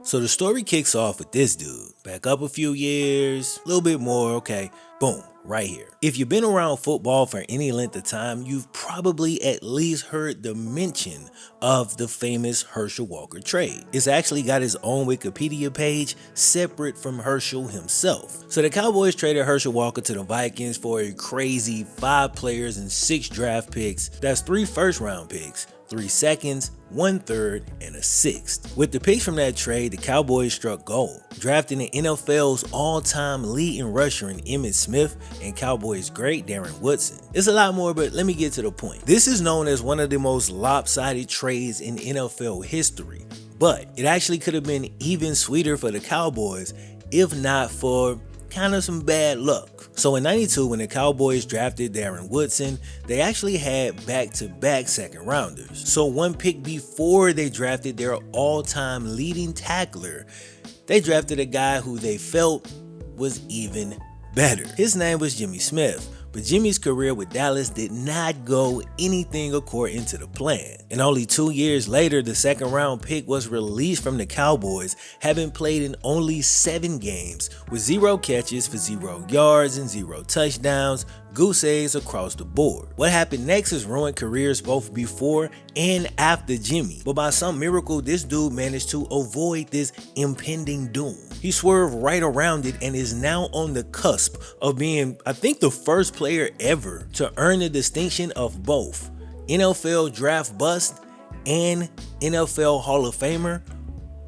So the story kicks off with this dude. Back up a few years, a little bit more, okay, boom, right here. If you've been around football for any length of time, you've probably at least heard the mention of the famous Herschel Walker trade. It's actually got its own Wikipedia page separate from Herschel himself. So the Cowboys traded Herschel Walker to the Vikings for a crazy 5 players and 6 draft picks. That's 3 first-round picks, 3 seconds, 1/3, and a 6th. With the picks from that trade, the Cowboys struck gold, drafting the NFL's all-time leading rusher in Emmitt Smith and Cowboys great Darren Woodson. It's a lot more, but let me get to the point. This is known as one of the most lopsided trades in NFL history, but it actually could have been even sweeter for the Cowboys if not for kind of some bad luck. So in '92, when the Cowboys drafted Darren Woodson, they actually had back-to-back second rounders. So one pick before they drafted their all-time leading tackler, they drafted a guy who they felt was even better. His name was Jimmy Smith. But Jimmy's career with Dallas did not go anything according to the plan. And only 2 years later, the second round pick was released from the Cowboys, having played in only 7 games with 0 catches for 0 yards and 0 touchdowns, goose eggs across the board. What happened next has ruined careers both before and after Jimmy. But by some miracle, this dude managed to avoid this impending doom. He swerved right around it and is now on the cusp of being, I think, the first player ever to earn the distinction of both NFL draft bust and NFL Hall of Famer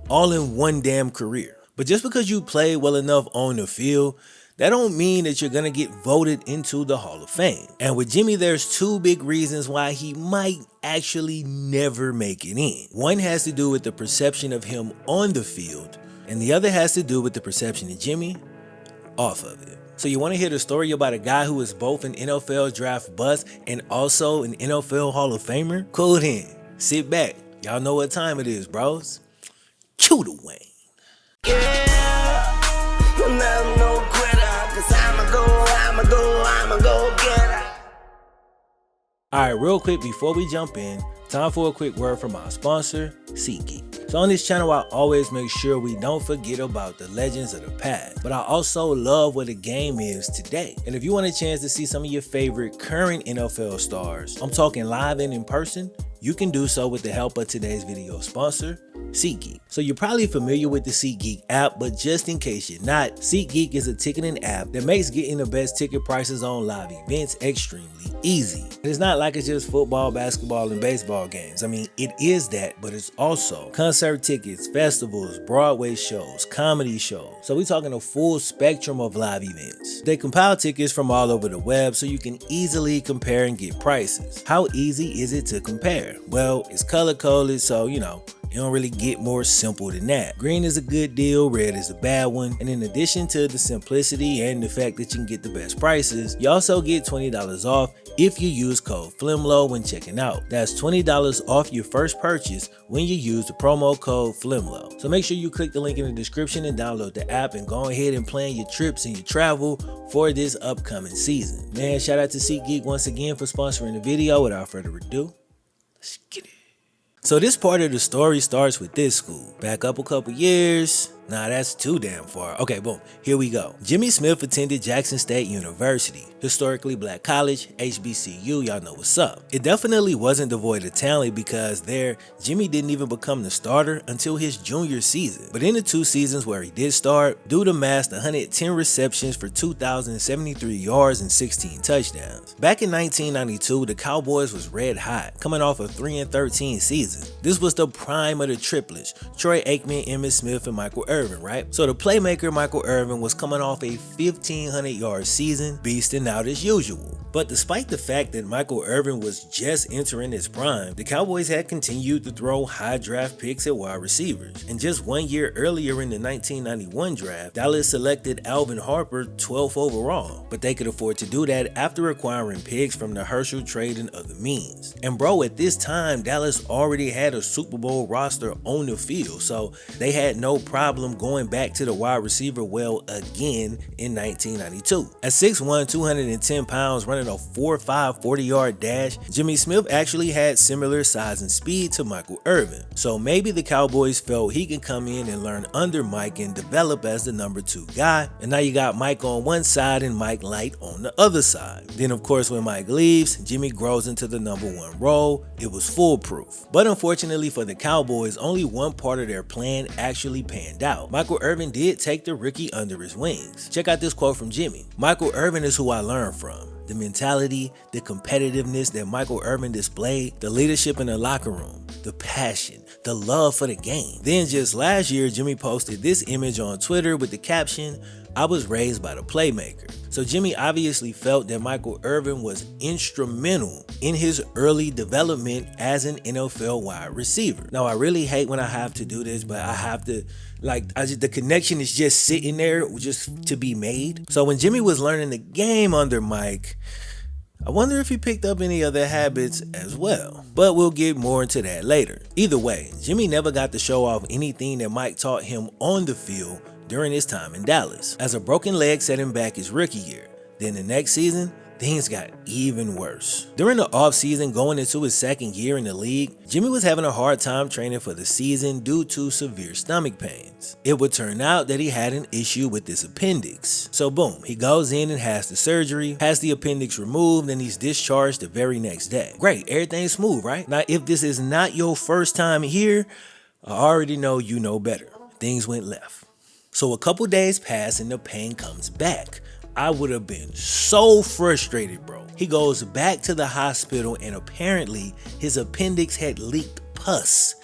all in one damn career. But just because you played well enough on the field, that don't mean that you're gonna get voted into the Hall of Fame. And with Jimmy, there's 2 big reasons why he might actually never make it in. One has to do with the perception of him on the field, and the other has to do with the perception of Jimmy off of it. So you want to hear the story about a guy who is both an NFL draft bust and also an NFL Hall of Famer? Cool then. Sit back. Y'all know what time it is, bros. Cue the Wayne. Yeah, you'll never know quitter, 'cause I'ma go get her. Alright, real quick before we jump in, time for a quick word from our sponsor, SeatGeek. So on this channel, I always make sure we don't forget about the legends of the past, but I also love what the game is today. And if you want a chance to see some of your favorite current NFL stars, I'm talking live and in person, you can do so with the help of today's video sponsor, SeatGeek. So you're probably familiar with the SeatGeek app, but just in case you're not, SeatGeek is a ticketing app that makes getting the best ticket prices on live events extremely easy. And it's not like it's just football, basketball, and baseball games. I mean, it is that, but it's also concert tickets, festivals, Broadway shows, comedy shows. So we're talking a full spectrum of live events. They compile tickets from all over the web so you can easily compare and get prices. How easy is it to compare? Well, it's color coded, so you don't really get more simple than that. Green is a good deal, red is a bad one, and in addition to the simplicity and the fact that you can get the best prices, you also get $20 off if you use code FlemLo when checking out. That's $20 off your first purchase when you use the promo code FlemLo. So make sure you click the link in the description and download the app and go ahead and plan your trips and your travel for this upcoming season. Man, shout out to SeatGeek once again for sponsoring the video. Without further ado, let's get it. So this part of the story starts with this school. Back up a couple years. Nah, that's too damn far. Okay, boom, here we go. Jimmy Smith attended Jackson State University, historically black college, HBCU, y'all know what's up. It definitely wasn't devoid of talent because there, Jimmy didn't even become the starter until his junior season. But in the 2 seasons where he did start, dude amassed 110 receptions for 2,073 yards and 16 touchdowns. Back in 1992, the Cowboys was red hot, coming off a 3-13 season. This was the prime of the triplets, Troy Aikman, Emmitt Smith, and Michael Irvin, right? So the playmaker Michael Irvin was coming off a 1,500-yard season, beasting out as usual. But despite the fact that Michael Irvin was just entering his prime, the Cowboys had continued to throw high draft picks at wide receivers. And just 1 year earlier in the 1991 draft, Dallas selected Alvin Harper 12th overall. But they could afford to do that after acquiring picks from the Herschel trade and other means. And bro, at this time, Dallas already had a Super Bowl roster on the field, so they had no problem going back to the wide receiver well again in 1992. At 6'1", 210 pounds, running running a 4.5 40-yard dash, Jimmy Smith actually had similar size and speed to Michael Irvin. So maybe the Cowboys felt he can come in and learn under Mike and develop as the number 2 guy. And now you got Mike on one side and Mike Light on the other side. Then of course when Mike leaves, Jimmy grows into the number 1 role. It was foolproof. But unfortunately for the Cowboys, only one part of their plan actually panned out. Michael Irvin did take the rookie under his wings. Check out this quote from Jimmy. "Michael Irvin is who I learned from. The mentality, the competitiveness that Michael Irvin displayed, the leadership in the locker room, the passion, the love for the game." Then just last year, Jimmy posted this image on Twitter with the caption, "I was raised by the playmaker." So Jimmy obviously felt that Michael Irvin was instrumental in his early development as an NFL wide receiver. Now I really hate when I have to do this, but I have to, the connection is just sitting there just to be made. So when Jimmy was learning the game under Mike, I wonder if he picked up any other habits as well. But we'll get more into that later. Either way, Jimmy never got to show off anything that Mike taught him on the field during his time in Dallas, as a broken leg set him back his rookie year. Then the next season, things got even worse. During the offseason going into his second year in the league, Jimmy was having a hard time training for the season due to severe stomach pains. It would turn out that he had an issue with his appendix. So boom, he goes in and has the surgery, has the appendix removed, and he's discharged the very next day. Great, everything's smooth, right? Now if this is not your first time here, I already know you know better. Things went left. So a couple days pass and the pain comes back. I would have been so frustrated, bro. He goes back to the hospital and apparently his appendix had leaked pus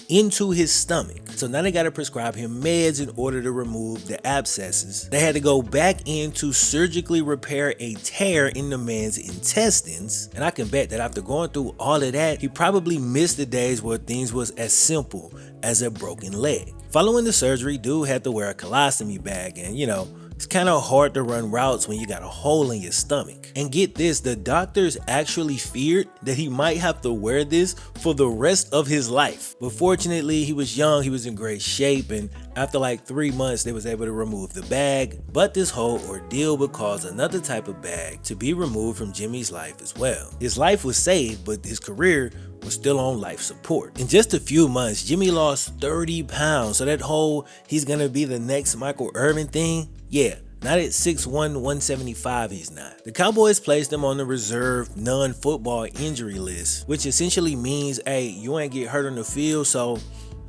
into his stomach. So now they got to prescribe him meds in order to remove the abscesses. They had to go back in to surgically repair a tear in the man's intestines. And I can bet that after going through all of that, he probably missed the days where things was as simple as a broken leg. Following the surgery, dude had to wear a colostomy bag, and it's kind of hard to run routes when you got a hole in your stomach. And get this, the doctors actually feared that he might have to wear this for the rest of his life. But fortunately, he was young, he was in great shape, and after 3 months, they was able to remove the bag. But this whole ordeal would cause another type of bag to be removed from Jimmy's life as well. His life was saved, but his career was still on life support. In just a few months, Jimmy lost 30 pounds. So that whole he's gonna be the next Michael Irvin thing, yeah, not at 6'1", 175 he's not. The Cowboys placed him on the reserve non-football injury list, which essentially means, hey, you ain't get hurt on the field, so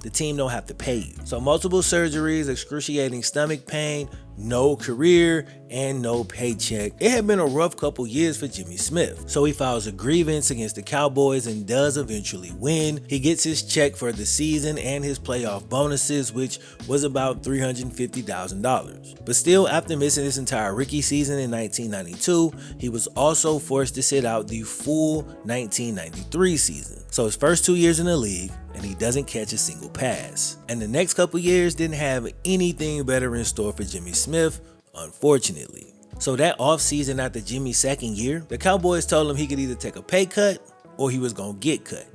the team don't have to pay you. So multiple surgeries, excruciating stomach pain, no career, and no paycheck. It had been a rough couple years for Jimmy Smith. So he files a grievance against the Cowboys and does eventually win. He gets his check for the season and his playoff bonuses, which was about $350,000. But still, after missing his entire rookie season in 1992, he was also forced to sit out the full 1993 season. So his first 2 years in the league, and he doesn't catch a single pass. And the next couple years didn't have anything better in store for Jimmy Smith, unfortunately. So that offseason after Jimmy's second year, the Cowboys told him he could either take a pay cut or he was gonna get cut.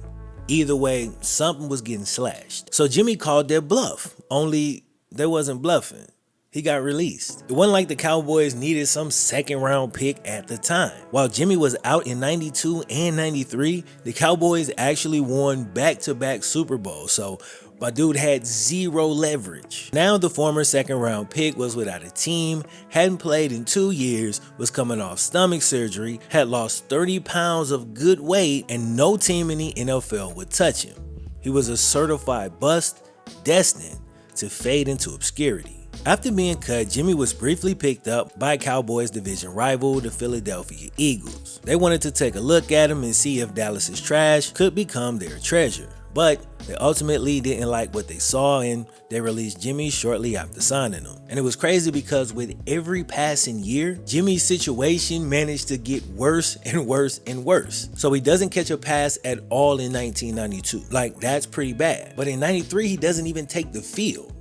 Either way, something was getting slashed. So Jimmy called their bluff, only they wasn't bluffing. He got released. It wasn't like the Cowboys needed some second round pick at the time. While Jimmy was out in 92 and 93, the Cowboys actually won back-to-back Super Bowls, so my dude had zero leverage. Now the former second round pick was without a team, hadn't played in 2 years, was coming off stomach surgery, had lost 30 pounds of good weight, and no team in the NFL would touch him. He was a certified bust, destined to fade into obscurity. After being cut, Jimmy was briefly picked up by Cowboys division rival, the Philadelphia Eagles. They wanted to take a look at him and see if Dallas's trash could become their treasure. But they ultimately didn't like what they saw and they released Jimmy shortly after signing him. And it was crazy because with every passing year, Jimmy's situation managed to get worse and worse and worse. So he doesn't catch a pass at all in 1992. That's pretty bad. But in 93, he doesn't even take the field.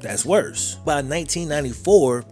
That's worse. By 1994,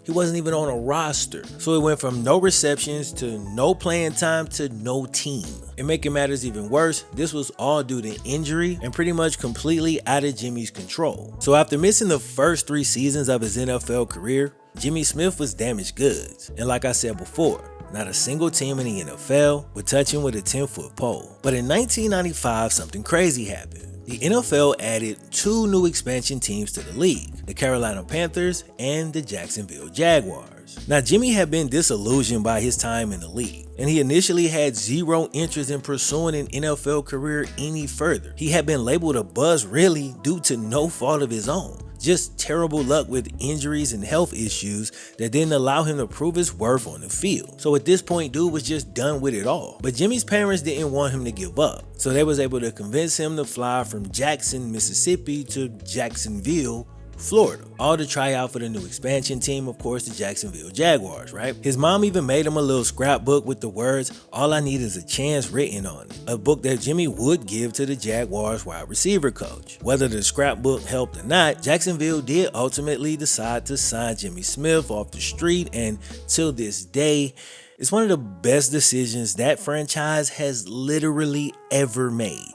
he wasn't even on a roster. So it went from no receptions to no playing time to no team. And making matters even worse, this was all due to injury and pretty much completely out of Jimmy's control. So after missing the first 3 seasons of his NFL career, Jimmy Smith was damaged goods. And like I said before, Not a single team in the NFL would touch him with a 10-foot pole. But in 1995, something crazy happened. The NFL added 2 new expansion teams to the league, the Carolina Panthers and the Jacksonville Jaguars. Now, Jimmy had been disillusioned by his time in the league, and he initially had zero interest in pursuing an NFL career any further. He had been labeled a bust really due to no fault of his own. Just terrible luck with injuries and health issues that didn't allow him to prove his worth on the field. So at this point, dude was just done with it all. But Jimmy's parents didn't want him to give up, so they was able to convince him to fly from Jackson, Mississippi to Jacksonville, Florida, all to try out for the new expansion team, of course, the Jacksonville Jaguars, right? His mom even made him a little scrapbook with the words, "All I need is a chance" written on it, a book that Jimmy would give to the Jaguars wide receiver coach. Whether the scrapbook helped or not, Jacksonville did ultimately decide to sign Jimmy Smith off the street, and till this day, it's one of the best decisions that franchise has literally ever made.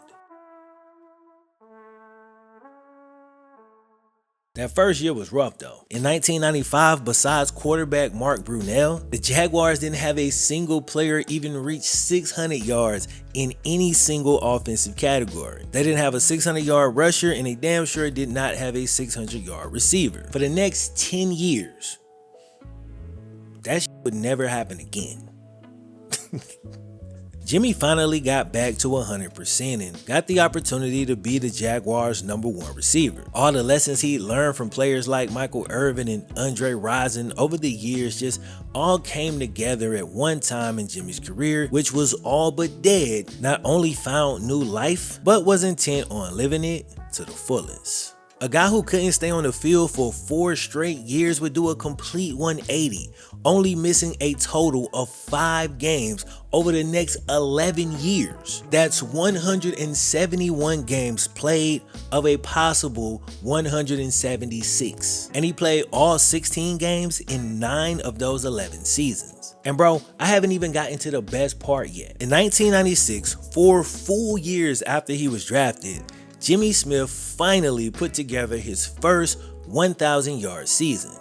That first year was rough though. In 1995, besides quarterback Mark Brunell, the Jaguars didn't have a single player even reach 600 yards in any single offensive category. They didn't have a 600-yard rusher, and they damn sure did not have a 600-yard receiver. For the next 10 years, that shit would never happen again. Jimmy finally got back to 100% and got the opportunity to be the Jaguars' #1 receiver. All the lessons he learned from players like Michael Irvin and Andre Rison over the years just all came together at one time in Jimmy's career, which was all but dead. Not only found new life, but was intent on living it to the fullest. A guy who couldn't stay on the field for 4 straight years would do a complete 180, only missing a total of 5 games over the next 11 years. That's 171 games played of a possible 176. And he played all 16 games in 9 of those 11 seasons. And bro, I haven't even gotten to the best part yet. In 1996, 4 full years after he was drafted, Jimmy Smith finally put together his first 1,000-yard season.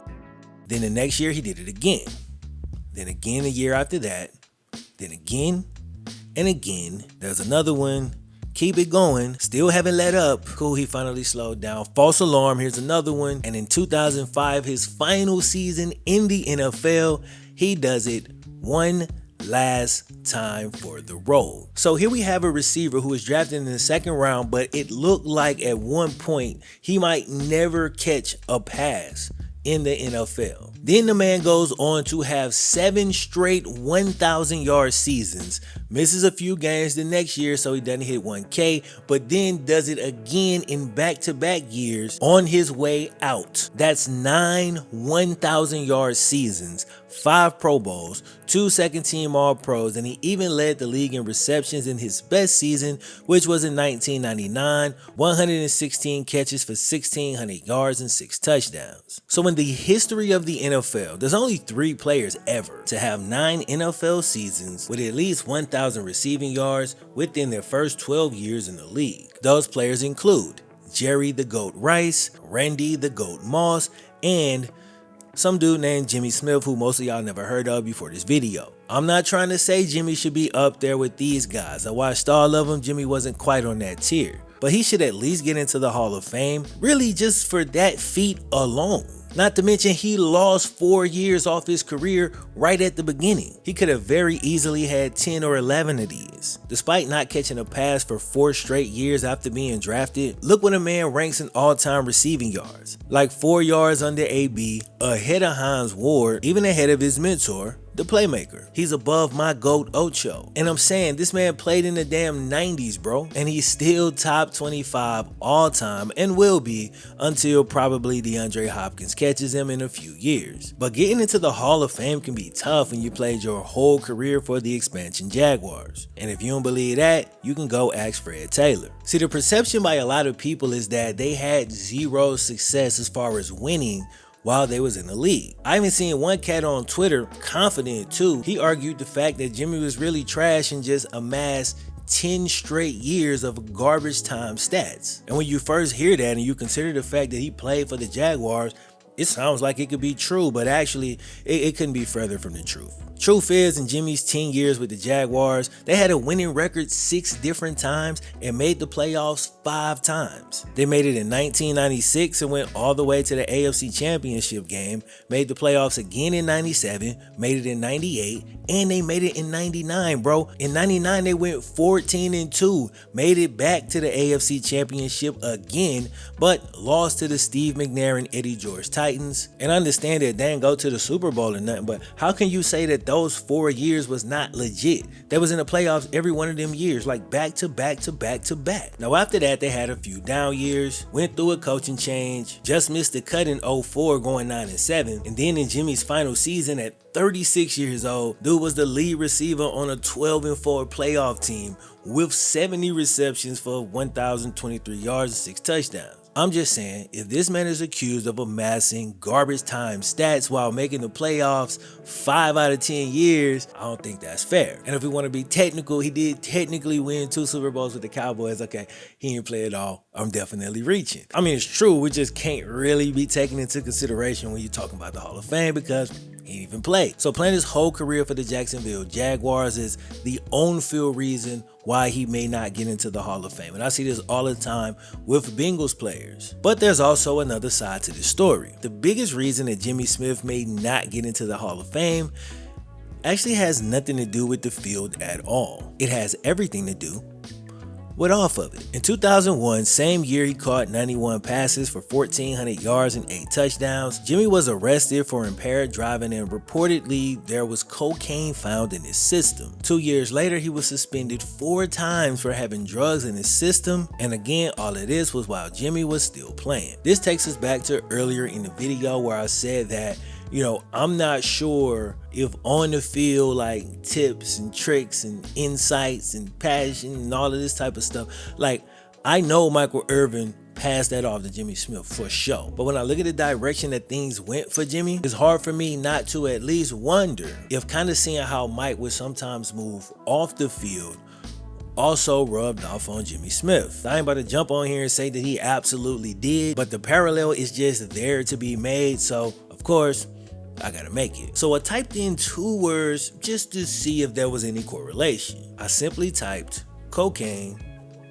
Then the next year he did it again. Then again a year after that. Then again and again. There's another one. Keep it going. Still haven't let up. Cool, he finally slowed down. False alarm, here's another one. And in 2005, his final season in the NFL, he does it one last time for the role. So here we have a receiver who was drafted in the 2nd round, but it looked like at one point he might never catch a pass in the NFL. Then the man goes on to have 7 straight 1,000-yard seasons, misses a few games the next year so he doesn't hit 1K, but then does it again in back-to-back years on his way out. That's 9 1,000-yard seasons, 5 Pro Bowls, 2 second-team All-Pros, and he even led the league in receptions in his best season, which was in 1999, 116 catches for 1,600 yards and 6 touchdowns. So in the history of the NFL, there's only 3 players ever to have 9 NFL seasons with at least 1,000 receiving yards within their first 12 years in the league. Those players include Jerry the Goat Rice, Randy the Goat Moss, and some dude named Jimmy Smith, who most of y'all never heard of before this video. I'm not trying to say Jimmy should be up there with these guys. I watched all of them. Jimmy wasn't quite on that tier, but he should at least get into the Hall of Fame, really just for that feat alone. Not to mention he lost 4 years off his career right at the beginning. He could have very easily had 10 or 11 of these. Despite not catching a pass for 4 straight years after being drafted, look what a man ranks in all-time receiving yards. Like 4 yards under AB, ahead of Hines Ward, even ahead of his mentor, the playmaker. He's above my GOAT Ocho. And I'm saying this man played in the damn 90s, bro. And he's still top 25 all time and will be until probably DeAndre Hopkins catches him in a few years. But getting into the Hall of Fame can be tough when you played your whole career for the expansion Jaguars. And if you don't believe that, you can go ask Fred Taylor. See, the perception by a lot of people is that they had zero success as far as winning while they was in the league. I even seen one cat on Twitter, confident too. He argued the fact that Jimmy was really trash and just amassed 10 straight years of garbage time stats. And when you first hear that and you consider the fact that he played for the Jaguars, it sounds like it could be true, but actually it couldn't be further from the truth. Truth is, in Jimmy's 10 years with the Jaguars, they had a winning record 6 different times and made the playoffs 5 times. They made it in 1996 and went all the way to the AFC Championship game, made the playoffs again in 97, made it in 98, and they made it in 99, bro. In 99, they went 14-2, made it back to the AFC Championship again, but lost to the Steve McNair and Eddie George Titans. And I understand that they didn't go to the Super Bowl or nothing, but how can you say that those 4 years was not legit? They was in the playoffs every one of them years, like back to back to back to back. Now after that, they had a few down years, went through a coaching change, just missed the cut in 04 going 9-7, and then in Jimmy's final season at 36 years old, dude was the lead receiver on a 12-4 playoff team with 70 receptions for 1,023 yards and 6 touchdowns. I'm just saying, if this man is accused of amassing garbage time stats while making the playoffs 5 out of 10 years, I don't think that's fair. And if we want to be technical, he did technically win 2 Super Bowls with the Cowboys. Okay, he didn't play it all. I'm definitely reaching. I mean, it's true. We just can't really be taken into consideration when you're talking about the Hall of Fame because he didn't even play. So playing his whole career for the Jacksonville Jaguars is the on-field reason why he may not get into the Hall of Fame. And I see this all the time with Bengals players. But there's also another side to this story. The biggest reason that Jimmy Smith may not get into the Hall of Fame actually has nothing to do with the field at all. It has everything to do with off of it. In 2001, same year he caught 91 passes for 1,400 yards and 8 touchdowns, Jimmy was arrested for impaired driving and reportedly there was cocaine found in his system. 2 years later, he was suspended 4 times for having drugs in his system, and again, all of this was while Jimmy was still playing. This takes us back to earlier in the video where I said that I'm not sure if on the field, like tips and tricks and insights and passion and all of this type of stuff, like I know Michael Irvin passed that off to Jimmy Smith for sure. But when I look at the direction that things went for Jimmy, it's hard for me not to at least wonder if kind of seeing how Mike would sometimes move off the field also rubbed off on Jimmy Smith. I ain't about to jump on here and say that he absolutely did, but the parallel is just there to be made. So of course, I gotta make it. So I typed in 2 words just to see if there was any correlation. I simply typed cocaine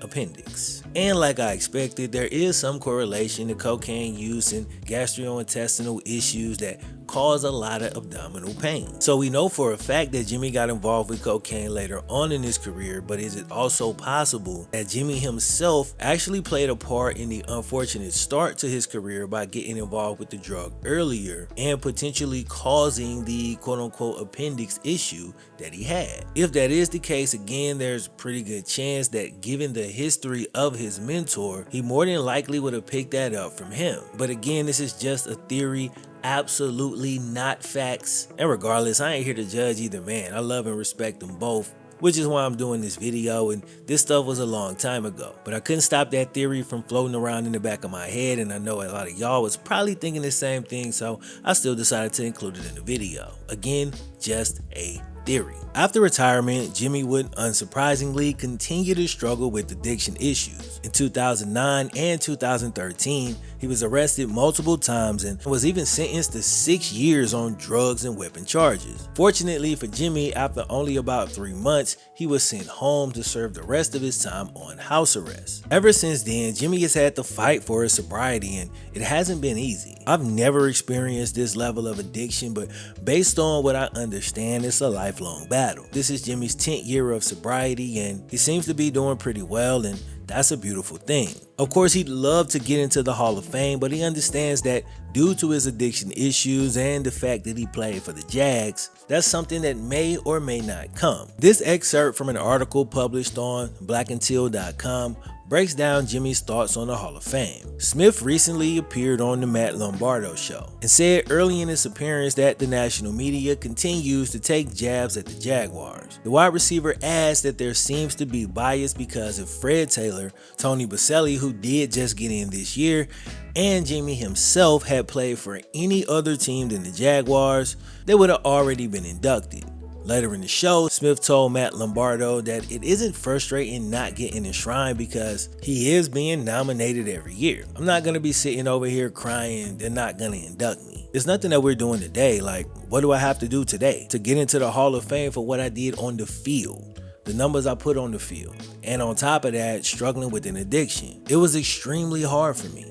appendix. And like I expected, there is some correlation to cocaine use and gastrointestinal issues that cause a lot of abdominal pain. So we know for a fact that Jimmy got involved with cocaine later on in his career, but is it also possible that Jimmy himself actually played a part in the unfortunate start to his career by getting involved with the drug earlier and potentially causing the quote-unquote appendix issue that he had? If that is the case, again, there's a pretty good chance that given the history of his mentor, he more than likely would have picked that up from him. But again, this is just a theory, absolutely not facts. And regardless, I ain't here to judge either man. I love and respect them both, which is why I'm doing this video, and this stuff was a long time ago. But I couldn't stop that theory from floating around in the back of my head, and I know a lot of y'all was probably thinking the same thing, so I still decided to include it in the video. Again, just a theory. After retirement, Jimmy would unsurprisingly continue to struggle with addiction issues. In 2009 and 2013, he was arrested multiple times and was even sentenced to 6 years on drugs and weapon charges. Fortunately for Jimmy, after only about 3 months, he was sent home to serve the rest of his time on house arrest. Ever since then, Jimmy has had to fight for his sobriety, and it hasn't been easy. I've never experienced this level of addiction, but based on what I understand, it's a lifelong battle. This is Jimmy's 10th year of sobriety, and he seems to be doing pretty well, and that's a beautiful thing. Of course, he'd love to get into the Hall of Fame, but he understands that due to his addiction issues and the fact that he played for the Jags, that's something that may or may not come. This excerpt from an article published on blackandteal.com breaks down Jimmy's thoughts on the Hall of Fame. Smith recently appeared on the Matt Lombardo show and said early in his appearance that the national media continues to take jabs at the Jaguars. The wide receiver adds that there seems to be bias because if Fred Taylor, Tony Boselli, who did just get in this year, and Jimmy himself had played for any other team than the Jaguars, they would have already been inducted. Later in the show, Smith told Matt Lombardo that it isn't frustrating not getting enshrined because he is being nominated every year. I'm not gonna be sitting over here crying they're not gonna induct me. It's nothing that we're doing today. Like, what do I have to do today to get into the Hall of Fame for what I did on the field? The numbers I put on the field. And on top of that, struggling with an addiction. It was extremely hard for me.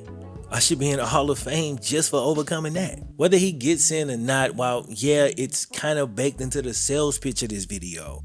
I should be in the Hall of Fame just for overcoming that. Whether he gets in or not, while yeah, it's kind of baked into the sales pitch of this video,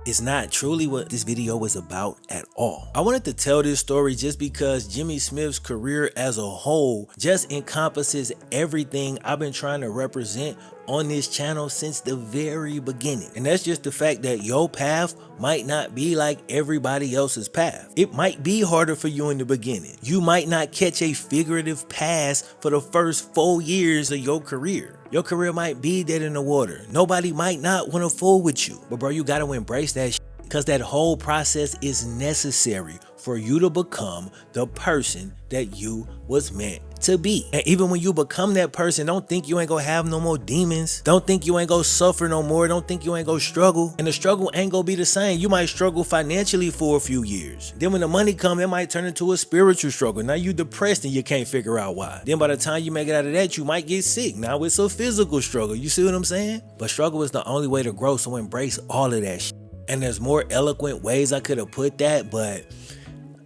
it's not truly what this video was about at all. I wanted to tell this story just because Jimmy Smith's career as a whole just encompasses everything I've been trying to represent on this channel since the very beginning. And that's just the fact that your path might not be like everybody else's path. It might be harder for you in the beginning. You might not catch a figurative pass for the first 4 years of your career. Your career might be dead in the water. Nobody might not want to fool with you. But bro, you gotta embrace that shit, because that whole process is necessary for you to become the person that you was meant to be. And even when you become that person, don't think you ain't gonna have no more demons. Don't think you ain't gonna suffer no more. Don't think you ain't gonna struggle. And the struggle ain't gonna be the same. You might struggle financially for a few years. Then when the money comes, it might turn into a spiritual struggle. Now you depressed and you can't figure out why. Then by the time you make it out of that, you might get sick. Now it's a physical struggle. You see what I'm saying? But struggle is the only way to grow, so embrace all of that shit. And there's more eloquent ways I could have put that, but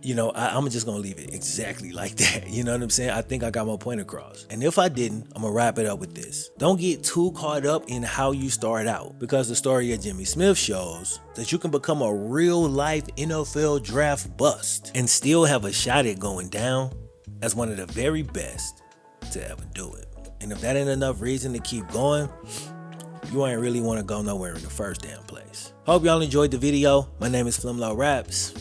you know, I'm just gonna leave it exactly like that. You know what I'm saying? I think I got my point across. And if I didn't, I'm gonna wrap it up with this. Don't get too caught up in how you start out, because the story of Jimmy Smith shows that you can become a real life NFL draft bust and still have a shot at going down as one of the very best to ever do it. And if that ain't enough reason to keep going, you ain't really wanna go nowhere in the first damn place. Hope y'all enjoyed the video. My name is FlemLo Raps.